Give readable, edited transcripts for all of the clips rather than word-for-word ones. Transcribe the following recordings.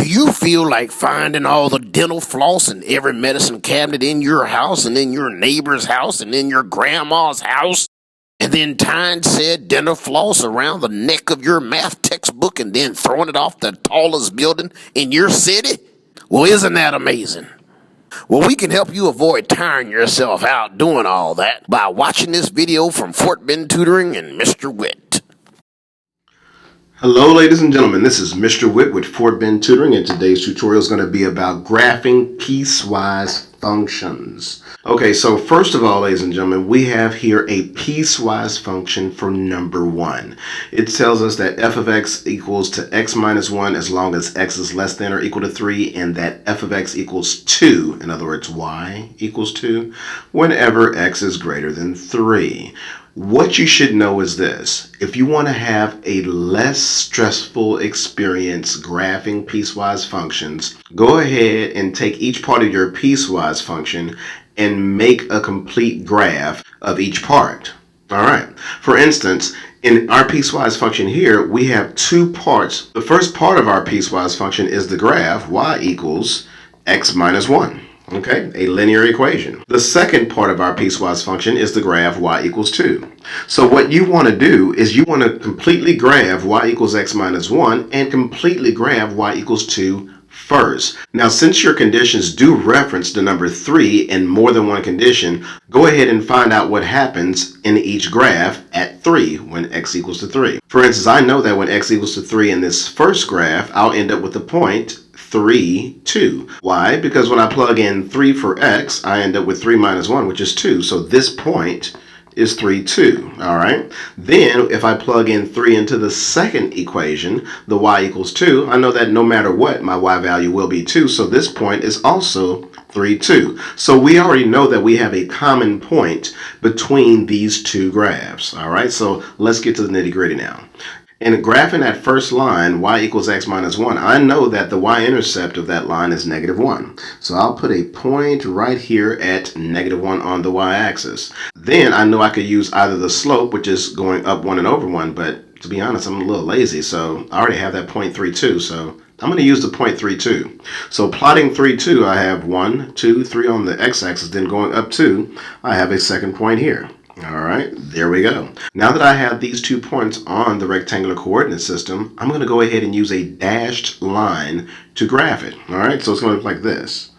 you feel like finding all the dental floss in every medicine cabinet in your house and in your neighbor's house and in your grandma's house? And then tying said dental floss around the neck of your math textbook and then throwing it off the tallest building in your city? Well, isn't that amazing? Well, we can help you avoid tiring yourself out doing all that by watching this video from Fort Bend Tutoring and Mr. Witt. Hello, ladies and gentlemen. This is Mr. Witt with Fort Bend Tutoring, and today's tutorial is going to be about graphing piecewise functions. Okay, so first of all, ladies and gentlemen, we have here a piecewise function for number 1. It tells us that f of x equals to x minus 1 as long as x is less than or equal to 3, and that f of x equals 2, in other words, y equals 2, whenever x is greater than 3. What you should know is this: if you want to have a less stressful experience graphing piecewise functions, go ahead and take each part of your piecewise function and make a complete graph of each part. All right. For instance, in our piecewise function here, we have 2 parts. The first part of our piecewise function is the graph y equals x minus 1. Okay, a linear equation. The second part of our piecewise function is the graph y equals 2. So what you want to do is you want to completely graph y equals x minus 1 and completely graph y equals 2 first. Now, since your conditions do reference the number 3 in more than one condition, go ahead and find out what happens in each graph at 3 when x equals to 3. For instance, I know that when x equals to 3 in this first graph, I'll end up with the point 3, 2. Why? Because when I plug in 3 for x, I end up with 3 minus 1, which is 2. So this point is 3, 2. All right. Then if I plug in 3 into the second equation, the y equals 2, I know that no matter what, my y value will be 2. So this point is also 3, 2. So we already know that we have a common point between these two graphs. All right. So let's get to the nitty gritty now. In graphing that first line, y equals x minus 1, I know that the y-intercept of that line is negative 1. So I'll put a point right here at negative 1 on the y-axis. Then I know I could use either the slope, which is going up 1 and over 1, but to be honest, I'm a little lazy, so I already have that point 3,2, so I'm going to use the point 3,2. So plotting 3,2, I have 1, 2, 3 on the x-axis, then going up 2, I have a second point here. All right, there we go. Now that I have these 2 points on the rectangular coordinate system, I'm going to go ahead and use a dashed line to graph it. All right, so it's going to look like this.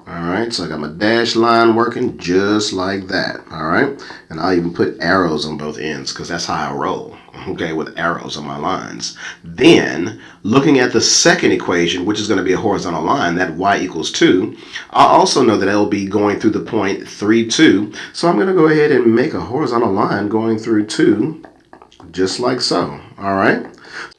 All right, so I got my dashed line working just like that. All right, and I'll even put arrows on both ends because that's how I roll. Okay, with arrows on my lines. Then, looking at the second equation, which is going to be a horizontal line, that y equals 2, I also know that it'll be going through the point 3, 2. So I'm going to go ahead and make a horizontal line going through 2, just like so. All right.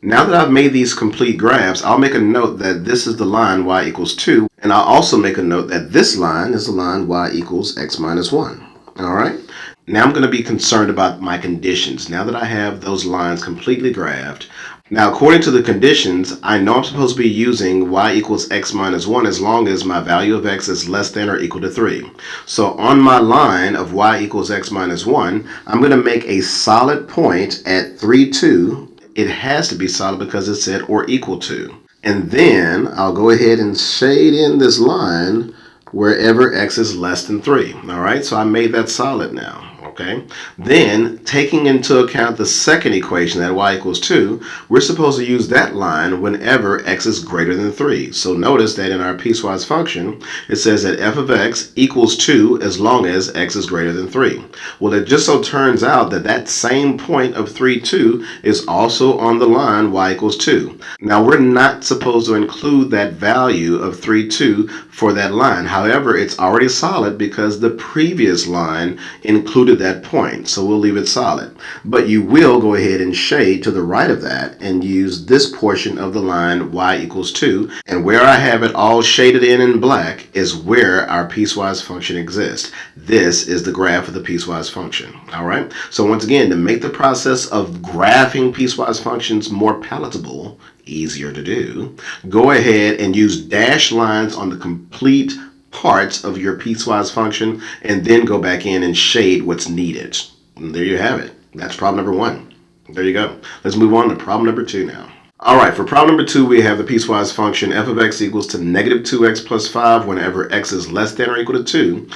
Now that I've made these complete graphs, I'll make a note that this is the line y equals 2, and I'll also make a note that this line is the line y equals x minus 1. All right. Now I'm going to be concerned about my conditions. Now that I have those lines completely graphed, now according to the conditions, I know I'm supposed to be using y equals x minus 1 as long as my value of x is less than or equal to 3. So on my line of y equals x minus 1, I'm going to make a solid point at 3, 2. It has to be solid because it said or equal to. And then I'll go ahead and shade in this line wherever x is less than 3. All right, so I made that solid now. Okay. Then, taking into account the second equation, that y equals 2, we're supposed to use that line whenever x is greater than 3. So notice that in our piecewise function, it says that f of x equals 2 as long as x is greater than 3. Well, it just so turns out that that same point of 3, 2 is also on the line y equals 2. Now, we're not supposed to include that value of 3, 2 for that line. However, it's already solid because the previous line included that point, so we'll leave it solid. But you will go ahead and shade to the right of that and use this portion of the line y equals 2, and where I have it all shaded in black is where our piecewise function exists. This is the graph of the piecewise function. All right, so once again, to make the process of graphing piecewise functions more palatable, easier to do, go ahead and use dashed lines on the complete parts of your piecewise function, and then go back in and shade what's needed. And there you have it. That's problem number 1. There you go. Let's move on to problem number 2 now. All right, for problem number 2, we have the piecewise function f of x equals to negative 2x plus 5 whenever x is less than or equal to 2.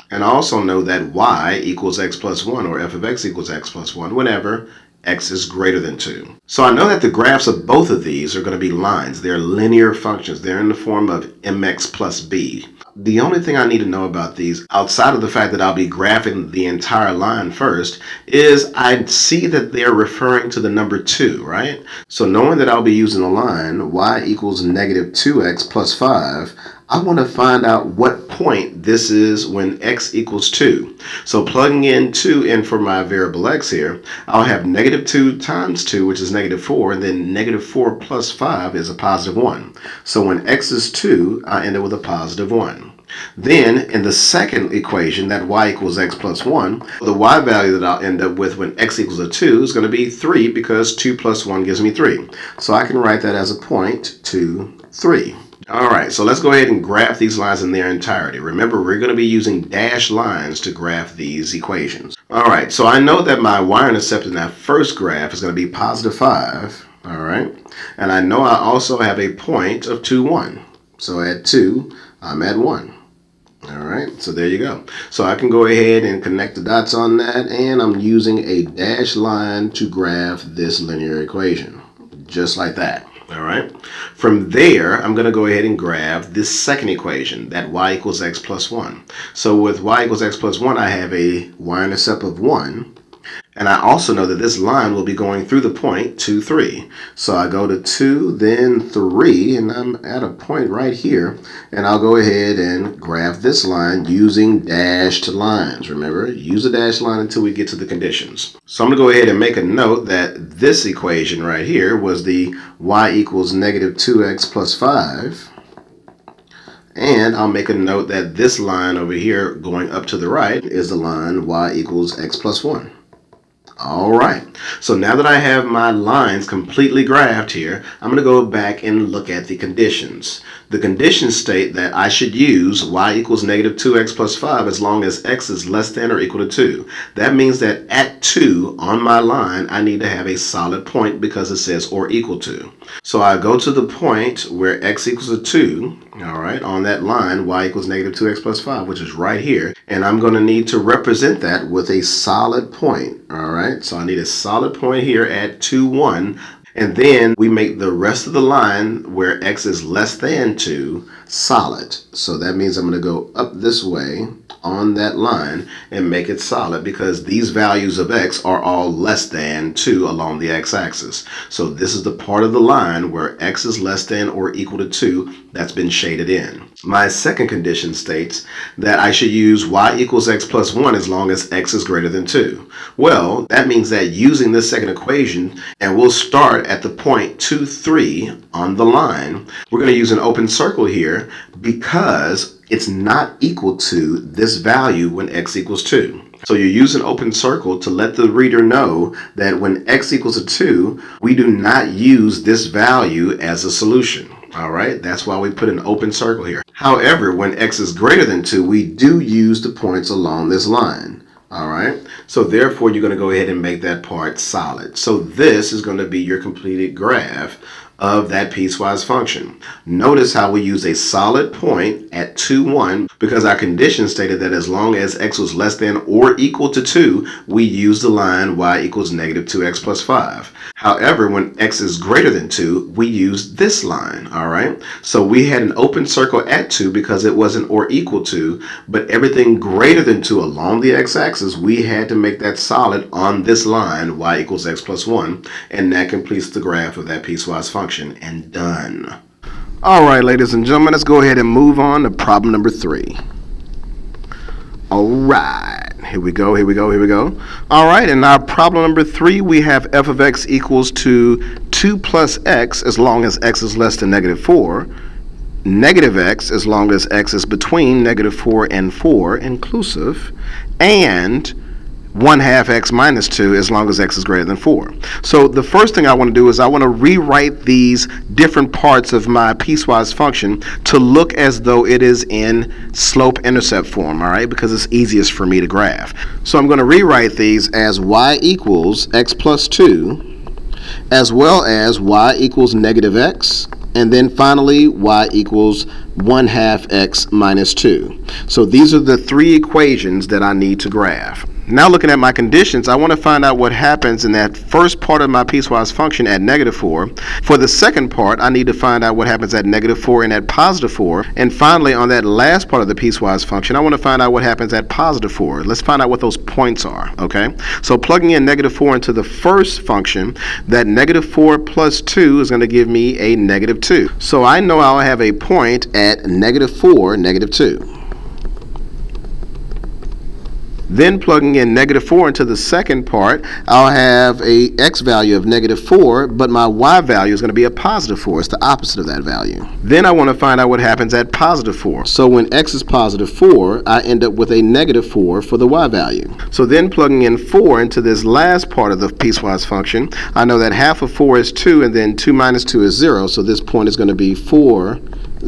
And also know that y equals x plus 1, or f of x equals x plus 1 whenever x is greater than 2. So I know that the graphs of both of these are going to be lines. They're linear functions. They're in the form of mx plus b. The only thing I need to know about these, outside of the fact that I'll be graphing the entire line first, is I see that they're referring to the number 2, right? So knowing that I'll be using the line y equals negative 2x plus 5, I want to find out what point this is when x equals 2. So plugging in 2 in for my variable x here, I'll have negative 2 times 2, which is negative 4, and then negative 4 plus 5 is a positive 1. So when x is 2, I end up with a positive 1. Then, in the second equation, that y equals x plus 1, the y value that I'll end up with when x equals a 2 is going to be 3 because 2 plus 1 gives me 3. So I can write that as a point 2, 3. All right, so let's go ahead and graph these lines in their entirety. Remember, we're going to be using dashed lines to graph these equations. All right, so I know that my y-intercept in that first graph is going to be positive 5. All right, and I know I also have a point of 2, 1. So at 2, I'm at 1. All right, so there you go. So I can go ahead and connect the dots on that, and I'm using a dashed line to graph this linear equation, just like that. All right. From there, I'm going to go ahead and graph this second equation, that y equals x plus 1. So with y equals x plus 1, I have a y-intercept of 1. And I also know that this line will be going through the point 2, 3. So I go to 2, then 3, and I'm at a point right here. And I'll go ahead and graph this line using dashed lines. Remember, use a dashed line until we get to the conditions. So I'm going to go ahead and make a note that this equation right here was the y equals negative 2x plus 5. And I'll make a note that this line over here going up to the right is the line y equals x plus 1. All right, so now that I have my lines completely graphed here, I'm going to go back and look at the conditions. The conditions state that I should use y equals negative 2x plus 5 as long as x is less than or equal to 2. That means that at 2 on my line, I need to have a solid point because it says or equal to. So I go to the point where x equals to 2, all right, on that line, y equals negative 2x plus 5, which is right here. And I'm going to need to represent that with a solid point, all right? So I need a solid point here at 2, 1. And then we make the rest of the line where x is less than 2 solid. So that means I'm going to go up this way on that line and make it solid because these values of x are all less than 2 along the x-axis. So this is the part of the line where x is less than or equal to 2 that's been shaded in. My second condition states that I should use y equals x plus 1 as long as x is greater than 2. Well, that means that using this second equation, and we'll start at the point 2, 3 on the line, we're going to use an open circle here because it's not equal to this value when x equals 2. So you use an open circle to let the reader know that when x equals to 2, we do not use this value as a solution. All right, that's why we put an open circle here. However, when x is greater than 2, we do use the points along this line. All right, so therefore you're going to go ahead and make that part solid. So this is going to be your completed graph of that piecewise function. Notice how we use a solid point at 2, 1 because our condition stated that as long as x was less than or equal to 2, we use the line y equals negative 2x plus 5. However, when x is greater than 2, we use this line, all right? So we had an open circle at 2 because it wasn't or equal to, but everything greater than 2 along the x-axis, we had to make that solid on this line, y equals x plus 1, and that completes the graph of that piecewise function. And done. All right, ladies and gentlemen, let's go ahead and move on to problem number 3. All right, here we go. All right, and now problem number 3, we have f of x equals to 2 plus x as long as x is less than negative 4, negative x as long as x is between negative 4 and 4 inclusive, and 1/2 x minus 2 as long as x is greater than 4. So the first thing I want to do is I want to rewrite these different parts of my piecewise function to look as though it is in slope-intercept form, all right, because it's easiest for me to graph. So I'm going to rewrite these as y equals x plus 2 as well as y equals negative x, and then finally y equals 1/2 x minus 2. So these are the three equations that I need to graph. Now looking at my conditions, I want to find out what happens in that first part of my piecewise function at -4. For the second part, I need to find out what happens at -4 and at +4. And finally, on that last part of the piecewise function, I want to find out what happens at +4. Let's find out what those points are, okay? So plugging in -4 into the first function, that -4 plus 2 is going to give me a -2. So I know I'll have a point at -4, -2. Then plugging in -4 into the second part, I'll have a x value of -4, but my y value is going to be a +4. It's the opposite of that value. Then I want to find out what happens at +4. So when x is +4, I end up with a -4 for the y value. So then plugging in 4 into this last part of the piecewise function, I know that half of 4 is 2, and then 2 minus 2 is 0, so this point is going to be 4,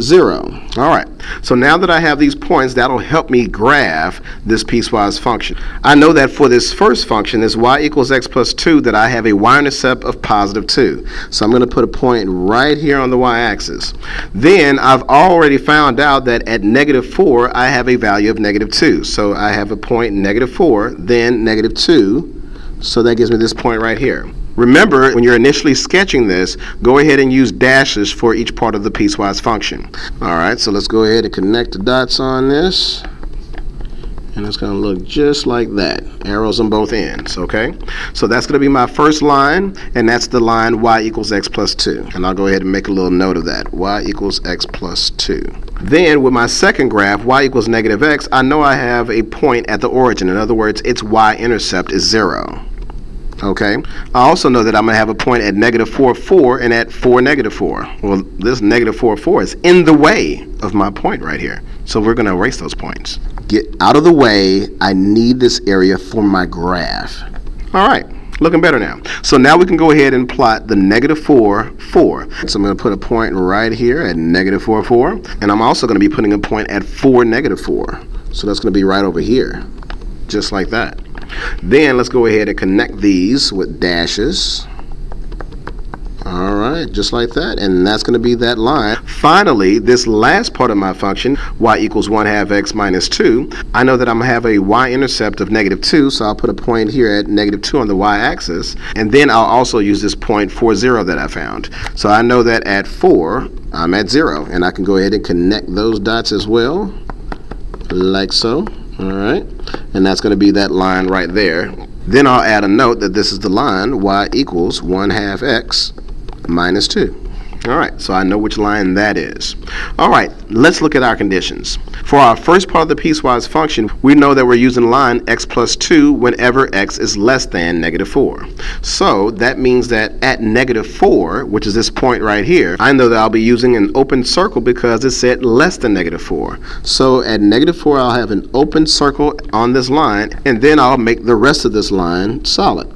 0. All right, so now that I have these points, that'll help me graph this piecewise function. I know that for this first function, this y equals x plus 2, that I have a y-intercept of +2. So I'm going to put a point right here on the y-axis. Then I've already found out that at -4, I have a value of -2. So I have a point -4, then -2. So that gives me this point right here. Remember, when you're initially sketching this, go ahead and use dashes for each part of the piecewise function. All right, so let's go ahead and connect the dots on this. And it's going to look just like that. Arrows on both ends, okay? So that's going to be my first line, and that's the line y equals x plus 2. And I'll go ahead and make a little note of that. Y equals x plus 2. Then with my second graph, y equals -x, I know I have a point at the origin. In other words, its y-intercept is 0. Okay, I also know that I'm going to have a point at -4, 4, and at 4, -4. Well, this -4, 4 is in the way of my point right here. So we're going to erase those points. Get out of the way. I need this area for my graph. All right, looking better now. So now we can go ahead and plot the -4, 4. So I'm going to put a point right here at -4, 4. And I'm also going to be putting a point at 4, -4. So that's going to be right over here, just like that. Then let's go ahead and connect these with dashes. All right, just like that, and that's going to be that line. Finally, this last part of my function, y equals 1/2 x minus 2, I know that I'm going to have a y-intercept of -2, so I'll put a point here at -2 on the y-axis, and then I'll also use this point 4, 0 that I found. So I know that at 4, I'm at 0, and I can go ahead and connect those dots as well, like so. All right, and that's going to be that line right there. Then I'll add a note that this is the line y equals 1/2 x minus 2. All right, so I know which line that is. All right, let's look at our conditions. For our first part of the piecewise function, we know that we're using line x plus 2 whenever x is less than -4. So that means that at -4, which is this point right here, I know that I'll be using an open circle because it said less than -4. So at -4, I'll have an open circle on this line, and then I'll make the rest of this line solid.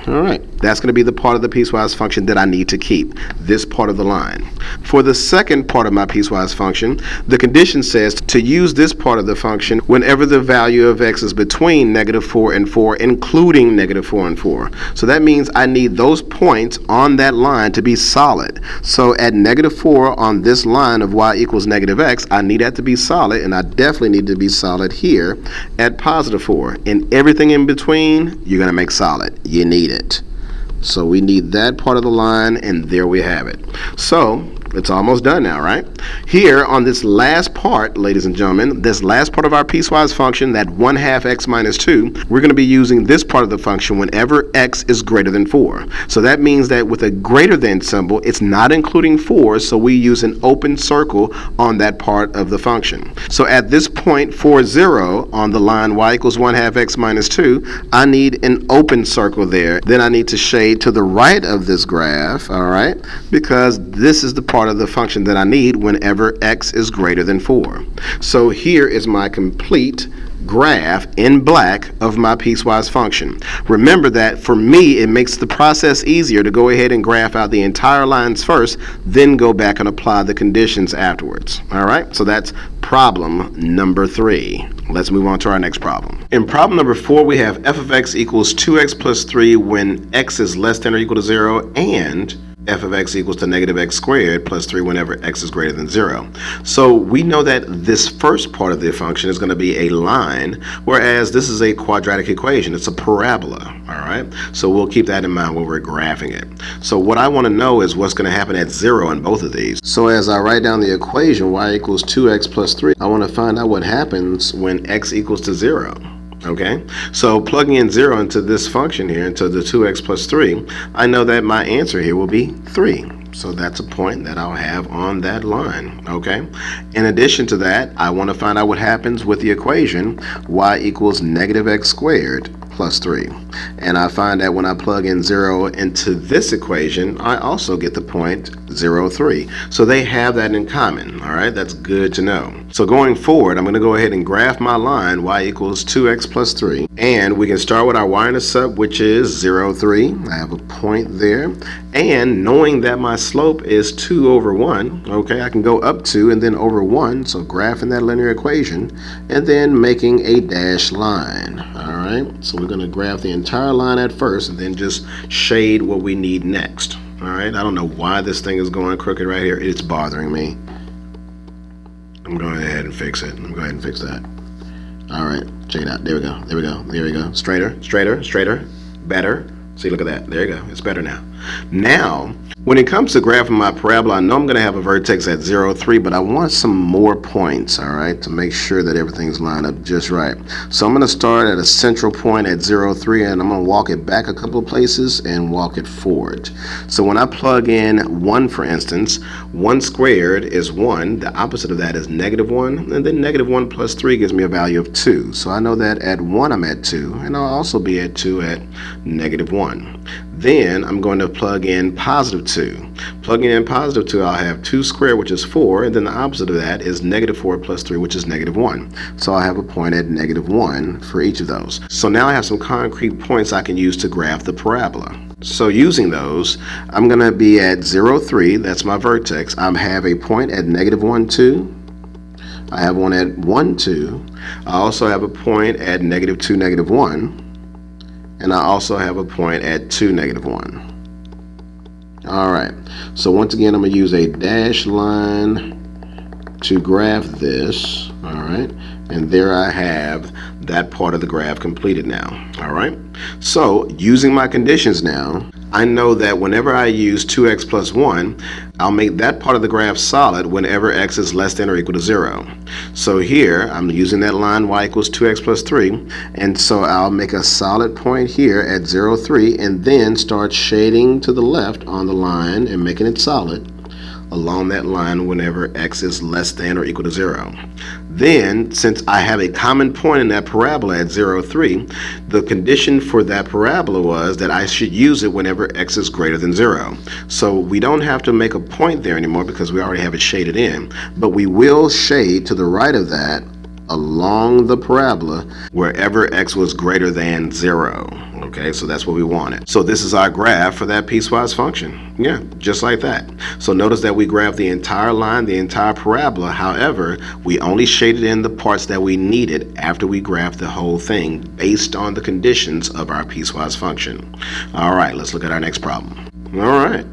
All right, that's going to be the part of the piecewise function that I need to keep, this part of the line. For the second part of my piecewise function, the condition says to use this part of the function whenever the value of x is between -4 and 4, including -4 and 4. So that means I need those points on that line to be solid. So at -4 on this line of y equals -x, I need that to be solid, and I definitely need to be solid here at +4. And everything in between, you're going to make solid. You need it. So we need that part of the line, and there we have it. So it's almost done now, right? Here on this last part, ladies and gentlemen, this last part of our piecewise function, that 1/2 x minus 2, we're going to be using this part of the function whenever x is greater than 4. So that means that with a greater than symbol, it's not including 4, so we use an open circle on that part of the function. So at this point, 4, 0, on the line y equals 1/2 x minus 2, I need an open circle there. Then I need to shade to the right of this graph, all right, because this is the part of the function that I need whenever x is greater than 4. So here is my complete graph in black of my piecewise function. Remember that for me, it makes the process easier to go ahead and graph out the entire lines first, then go back and apply the conditions afterwards. All right, so that's problem number 3. Let's move on to our next problem. In problem number 4, we have f of x equals 2x plus 3 when x is less than or equal to 0, and f of x equals to negative x squared plus 3 whenever x is greater than 0. So we know that this first part of the function is going to be a line, whereas this is a quadratic equation. It's a parabola, all right? So we'll keep that in mind when we're graphing it. So what I want to know is what's going to happen at 0 in both of these. So as I write down the equation, y equals 2x plus 3, I want to find out what happens when x equals to 0. Okay, so plugging in 0 into this function here, into the 2x plus 3, I know that my answer here will be 3. So that's a point that I'll have on that line, okay? In addition to that, I want to find out what happens with the equation y equals negative x squared plus 3. And I find that when I plug in 0 into this equation, I also get the point 0, 3. So they have that in common, all right? That's good to know. So going forward, I'm going to go ahead and graph my line y equals 2x plus 3. And we can start with our y-intercept, which is 0, 3. I have a point there. And knowing that my slope is 2 over 1, okay, I can go up 2 and then over 1, so graphing that linear equation, and then making a dashed line, all right? So we're going to graph the entire line at first and then just shade what we need next, all right? I don't know why this thing is going crooked right here. It's bothering me. I'm going ahead and fix it. I'm going to go ahead and fix that. All right, check it out. There we go, there we go, there we go. Straighter, straighter, straighter, better. See, look at that. There you go. It's better now. Now, when it comes to graphing my parabola, I know I'm going to have a vertex at 0, 3, but I want some more points, all right, to make sure that everything's lined up just right. So I'm going to start at a central point at 0, 3, and I'm going to walk it back a couple of places and walk it forward. So when I plug in 1, for instance, 1 squared is 1. The opposite of that is negative 1, and then negative 1 plus 3 gives me a value of 2. So I know that at 1 I'm at 2, and I'll also be at 2 at negative 1. Then I'm going to plug in positive 2. Plugging in positive 2, I'll have 2 squared, which is 4, and then the opposite of that is negative 4 plus 3, which is negative 1. So I'll have a point at negative 1 for each of those. So now I have some concrete points I can use to graph the parabola. So using those, I'm going to be at 0, 3, that's my vertex. I have a point at negative 1, 2. I have one at 1, 2. I also have a point at negative 2, negative 1. And I also have a point at 2, negative 1. All right, so once again, I'm going to use a dashed line to graph this, all right? And there I have that part of the graph completed now, all right? So using my conditions now, I know that whenever I use 2x plus 1, I'll make that part of the graph solid whenever x is less than or equal to 0. So here, I'm using that line y equals 2x plus 3, and so I'll make a solid point here at 0, 3, and then start shading to the left on the line and making it solid along that line whenever x is less than or equal to 0. Then, since I have a common point in that parabola at 0, 3, the condition for that parabola was that I should use it whenever x is greater than 0. So we don't have to make a point there anymore because we already have it shaded in, but we will shade to the right of that along the parabola wherever x was greater than 0. Okay, so that's what we wanted. So this is our graph for that piecewise function. Yeah, just like that. So notice that we graphed the entire line, the entire parabola. However, we only shaded in the parts that we needed after we graphed the whole thing based on the conditions of our piecewise function. All right, let's look at our next problem. All right.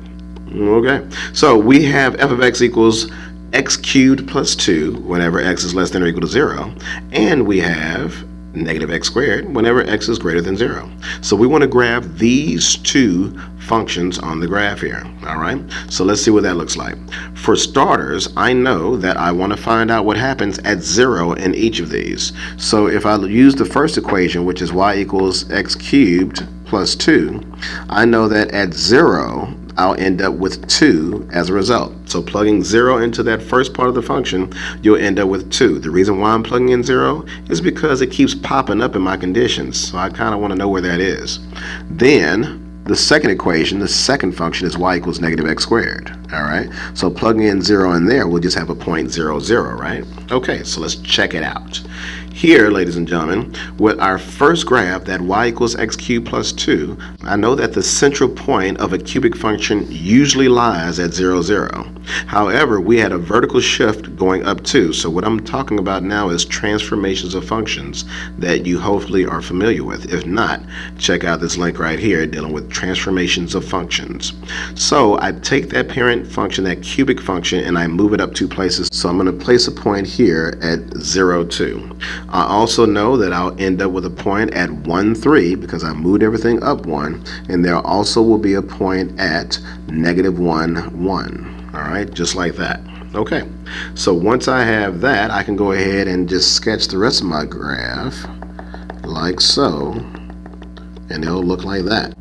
Okay, so we have f of x equals x cubed plus 2 whenever x is less than or equal to 0, and we have negative x squared whenever x is greater than 0. So we want to graph these two functions on the graph here, all right? So let's see what that looks like. For starters, I know that I want to find out what happens at 0 in each of these. So if I use the first equation, which is y equals x cubed plus 2, I know that at 0, I'll end up with 2 as a result. So plugging 0 into that first part of the function, you'll end up with 2. The reason why I'm plugging in 0 is because it keeps popping up in my conditions. So I kind of want to know where that is. Then the second equation, the second function is y equals negative x squared. All right. So plugging in 0 in there, we'll just have a point 0, 0, right? Okay, so let's check it out. Here, ladies and gentlemen, with our first graph, that y equals x cubed plus 2, I know that the central point of a cubic function usually lies at 0, 0. However, we had a vertical shift going up too, so what I'm talking about now is transformations of functions that you hopefully are familiar with. If not, check out this link right here dealing with transformations of functions. So I take that parent function, that cubic function, and I move it up 2 places. So I'm going to place a point here at 0, 2. I also know that I'll end up with a point at 1, 3 because I moved everything up 1, and there also will be a point at negative 1, 1. All right, just like that. Okay, so once I have that, I can go ahead and just sketch the rest of my graph like so, and it'll look like that.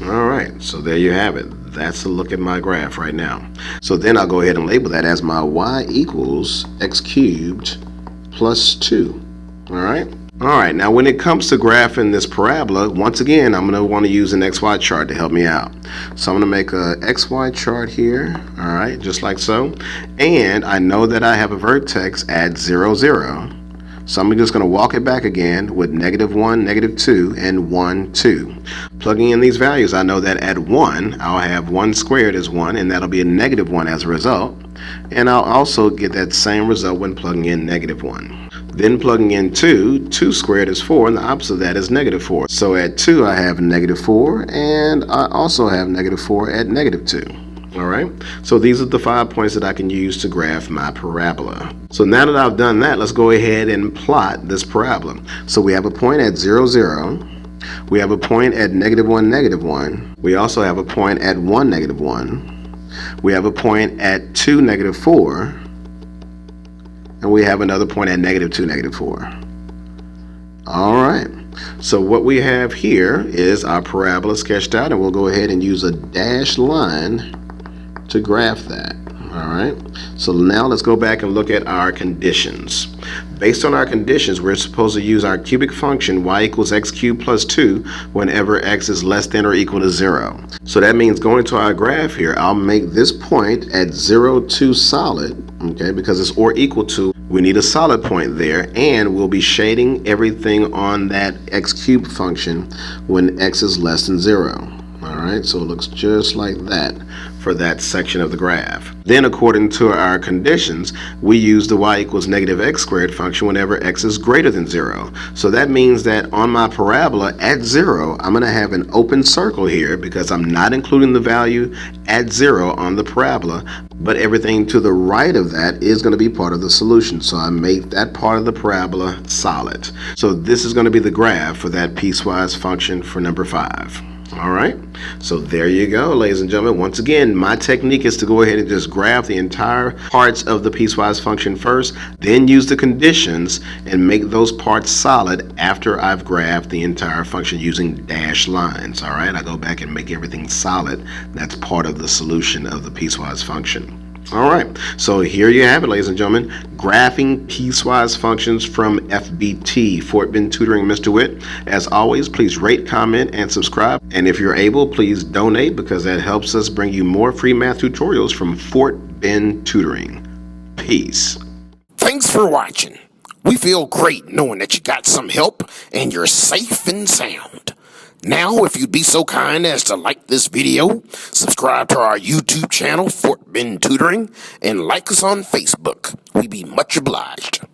All right, so there you have it. That's a look at my graph right now. So then I'll go ahead and label that as my y equals x cubed plus 2. All right. All right, now when it comes to graphing this parabola, once again, I'm going to want to use an XY chart to help me out. So I'm going to make a XY chart here, all right, just like so. And I know that I have a vertex at 0, 0. So I'm just going to walk it back again with negative 1, negative 2, and 1, 2. Plugging in these values, I know that at 1, I'll have 1 squared as 1, and that'll be a negative 1 as a result. And I'll also get that same result when plugging in negative 1. Then plugging in 2, 2 squared is 4, and the opposite of that is negative 4. So at 2, I have negative 4, and I also have negative 4 at negative 2. All right, so these are the 5 points that I can use to graph my parabola. So now that I've done that, let's go ahead and plot this parabola. So we have a point at 0, 0. We have a point at negative 1, negative 1. We also have a point at 1, negative 1. We have a point at 2, negative 4. And we have another point at negative 2, negative 4. All right, so what we have here is our parabola sketched out, and we'll go ahead and use a dashed line to graph that. All right, so now let's go back and look at our conditions. Based on our conditions, we're supposed to use our cubic function y equals x cubed plus 2 whenever x is less than or equal to 0. So that means going to our graph here, I'll make this point at 0, 2 solid, okay, because it's or equal to, we need a solid point there, and we'll be shading everything on that x cubed function when x is less than 0. All right, so it looks just like that for that section of the graph. Then according to our conditions, we use the y equals negative x squared function whenever x is greater than 0. So that means that on my parabola at 0, I'm going to have an open circle here because I'm not including the value at 0 on the parabola, but everything to the right of that is going to be part of the solution. So I make that part of the parabola solid. So this is going to be the graph for that piecewise function for number 5. All right, so there you go, ladies and gentlemen. Once again, my technique is to go ahead and just graph the entire parts of the piecewise function first, then use the conditions and make those parts solid after I've graphed the entire function using dashed lines. All right, I go back and make everything solid. That's part of the solution of the piecewise function. All right, so here you have it, ladies and gentlemen, graphing piecewise functions from FBT, Fort Bend Tutoring, Mr. Witt. As always, please rate, comment, and subscribe. And if you're able, please donate because that helps us bring you more free math tutorials from Fort Bend Tutoring. Peace. Thanks for watching. We feel great knowing that you got some help and you're safe and sound. Now, if you'd be so kind as to like this video, subscribe to our YouTube channel, Fort Bend Tutoring, and like us on Facebook, we'd be much obliged.